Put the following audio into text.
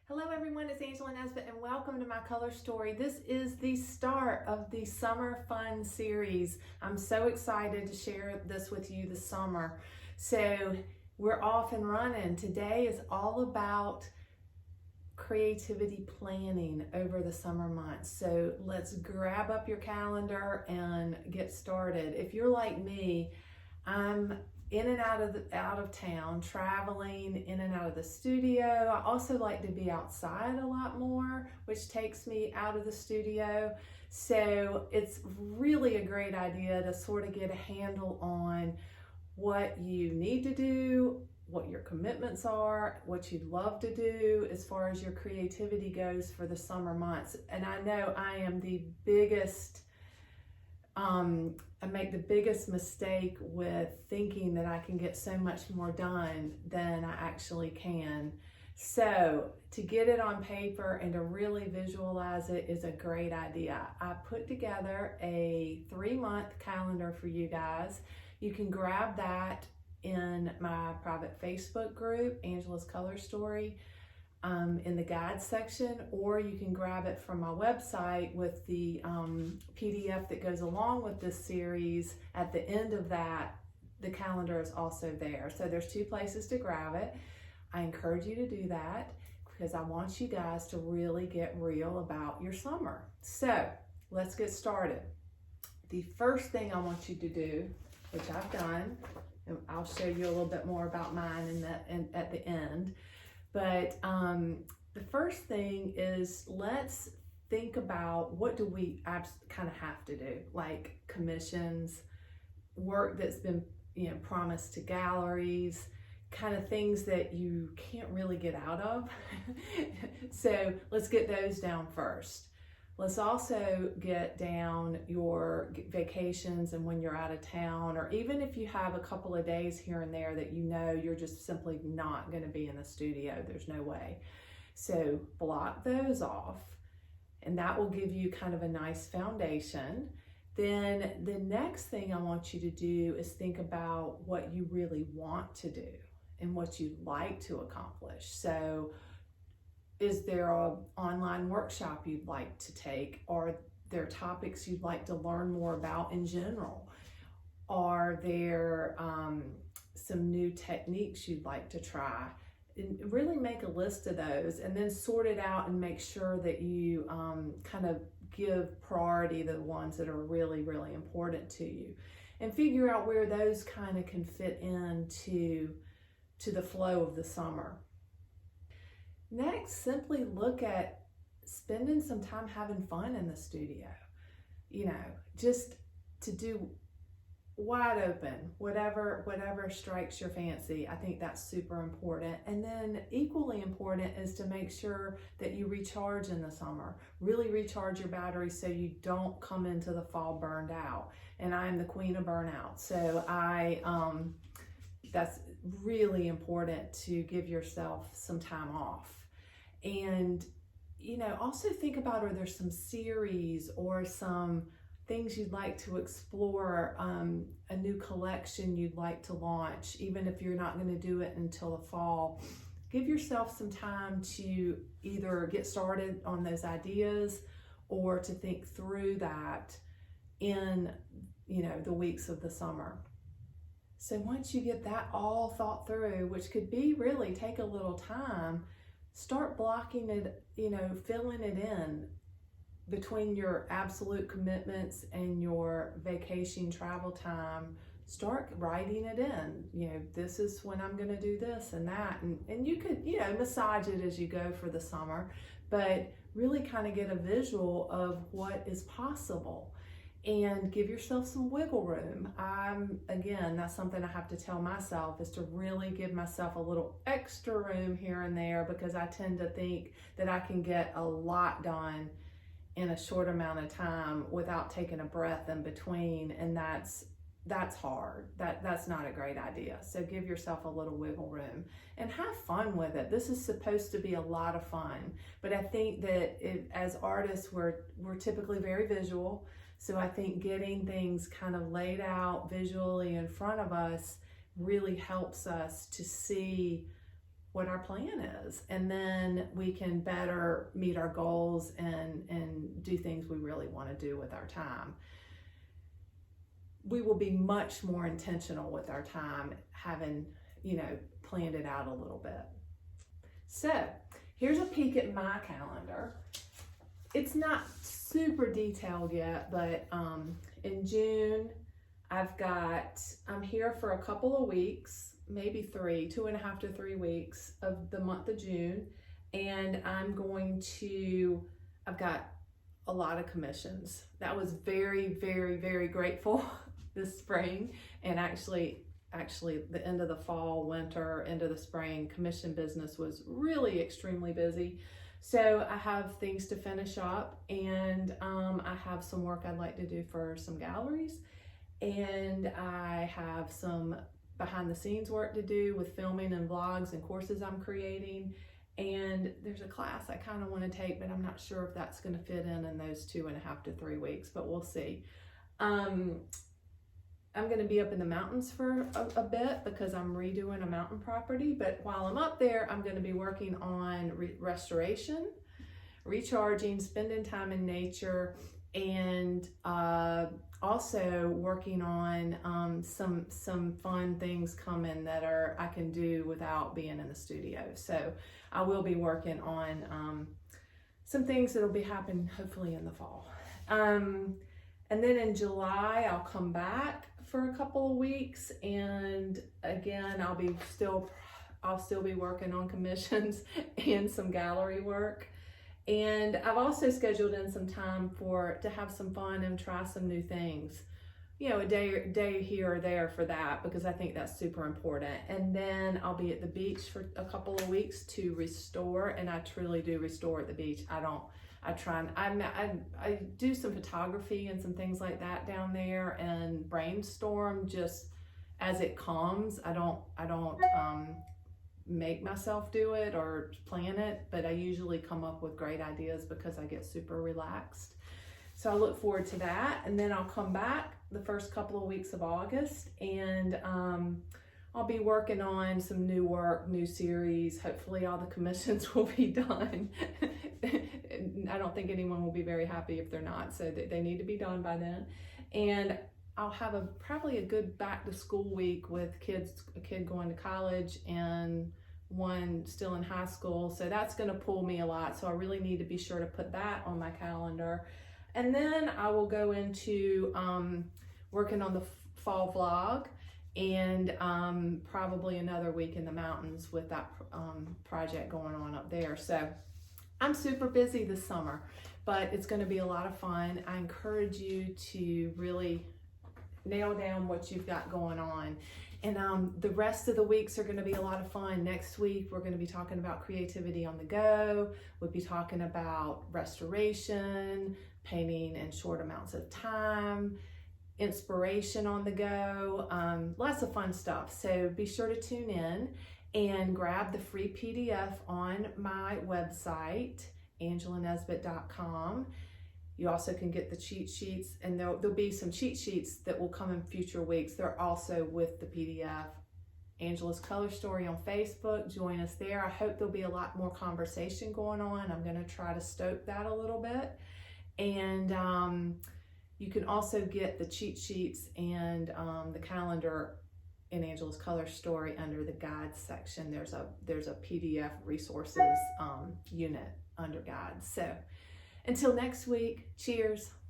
Hello everyone, it's Angela Nesbit and welcome to my color story. This is the start of the Summer Fun series. I'm so excited to share this with you this summer. So we're off and running. Today is all about creativity planning over the summer months. So let's grab up your calendar and get started. If you're like me, I'm in and out of town, traveling in and out of the studio. I also like to be outside a lot more, which takes me out of the studio. So it's really a great idea to sort of get a handle on what you need to do, what your commitments are, what you'd love to do as far as your creativity goes for the summer months. And I know I am the biggest I make the biggest mistake with thinking that I can get so much more done than I actually can. So to get it on paper and to really visualize it is a great idea. I put together a 3-month calendar for you guys. You can grab that in my private Facebook group, Angela's Color Story, in the guide section, or you can grab it from my website with the PDF that goes along with this series. At the end of that, the calendar is also there. So there's 2 places to grab it. I encourage you to do that because I want you guys to really get real about your summer. So let's get started. The first thing I want you to do, which I've done, and I'll show you a little bit more about mine at the end. But the first thing is, let's think about what do we kind of have to do, like commissions, work that's been promised to galleries, kind of things that you can't really get out of. So let's get those down first. Let's also get down your vacations and when you're out of town, or even if you have a couple of days here and there that you know you're just simply not going to be in the studio. There's no way. So block those off, and that will give you kind of a nice foundation. Then the next thing I want you to do is think about what you really want to do and what you'd like to accomplish. So is there an online workshop you'd like to take? Are there topics you'd like to learn more about in general? Are there some new techniques you'd like to try? And really make a list of those and then sort it out and make sure that you kind of give priority to the ones that are really, really important to you. And figure out where those kind of can fit into the flow of the summer. Next, simply look at spending some time having fun in the studio. Just to do wide open, whatever strikes your fancy. I think that's super important. And then equally important is to make sure that you recharge in the summer. Really recharge your battery so you don't come into the fall burned out. And I am the queen of burnout. So that's really important to give yourself some time off. And also think about, are there some series or some things you'd like to explore, a new collection you'd like to launch, even if you're not going to do it until the fall. Give yourself some time to either get started on those ideas or to think through that in the weeks of the summer. So once you get that all thought through, which could be really take a little time, start blocking it, filling it in between your absolute commitments and your vacation travel time. Start writing it in. This is when I'm going to do this and that. And you could, massage it as you go for the summer, but really kind of get a visual of what is possible. And give yourself some wiggle room. Again, that's something I have to tell myself, is to really give myself a little extra room here and there, because I tend to think that I can get a lot done in a short amount of time without taking a breath in between, and that's hard. That's not a great idea. So give yourself a little wiggle room and have fun with it. This is supposed to be a lot of fun, but I think that as artists, we're typically very visual. So I think getting things kind of laid out visually in front of us really helps us to see what our plan is, and then we can better meet our goals and do things we really want to do with our time. We will be much more intentional with our time, having, planned it out a little bit. So here's a peek at my calendar. It's not super detailed yet, but in June, I'm here for a couple of weeks, maybe 2.5 to 3 weeks of the month of June. And I've got a lot of commissions. That was very, very, very grateful this spring. And actually the end of the fall, winter, into the spring, commission business was really extremely busy. So I have things to finish up, and I have some work I'd like to do for some galleries, and I have some behind the scenes work to do with filming and vlogs and courses I'm creating. And there's a class I kind of want to take, but I'm not sure if that's going to fit in those 2.5 to 3 weeks, but we'll see. I'm going to be up in the mountains for a bit because I'm redoing a mountain property. But while I'm up there, I'm going to be working on restoration, recharging, spending time in nature, and also working on some fun things coming that I can do without being in the studio. So I will be working on some things that'll be happening hopefully in the fall. And then in July, I'll come back for a couple of weeks, and again, I'll still be working on commissions and some gallery work. And I've also scheduled in some time to have some fun and try some new things. A day here or there for that, because I think that's super important. And then I'll be at the beach for a couple of weeks to restore, and I truly do restore at the beach. I do some photography and some things like that down there, and brainstorm just as it comes. I don't make myself do it or plan it, but I usually come up with great ideas because I get super relaxed. So I look forward to that. And then I'll come back the first couple of weeks of August, and I'll be working on some new work, new series. Hopefully all the commissions will be done. I don't think anyone will be very happy if they're not, so they need to be done by then. And I'll have probably a good back to school week with a kid going to college and one still in high school. So that's going to pull me a lot. So I really need to be sure to put that on my calendar. And then I will go into working on the fall vlog, and probably another week in the mountains with that project going on up there. So I'm super busy this summer, but it's going to be a lot of fun. I encourage you to really nail down what you've got going on. And the rest of the weeks are going to be a lot of fun. Next week, we're going to be talking about creativity on the go. We'll be talking about restoration, painting in short amounts of time, inspiration on the go, lots of fun stuff. So be sure to tune in and grab the free PDF on my website, angelanesbit.com. You also can get the cheat sheets, and there'll be some cheat sheets that will come in future weeks. They're also with the PDF. Angela's Color Story on Facebook. Join us there. I hope there'll be a lot more conversation going on. I'm going to try to stoke that a little bit. And you can also get the cheat sheets and the calendar in Angela's Color Story under the guides section. There's a PDF resources unit under guides. So until next week, cheers.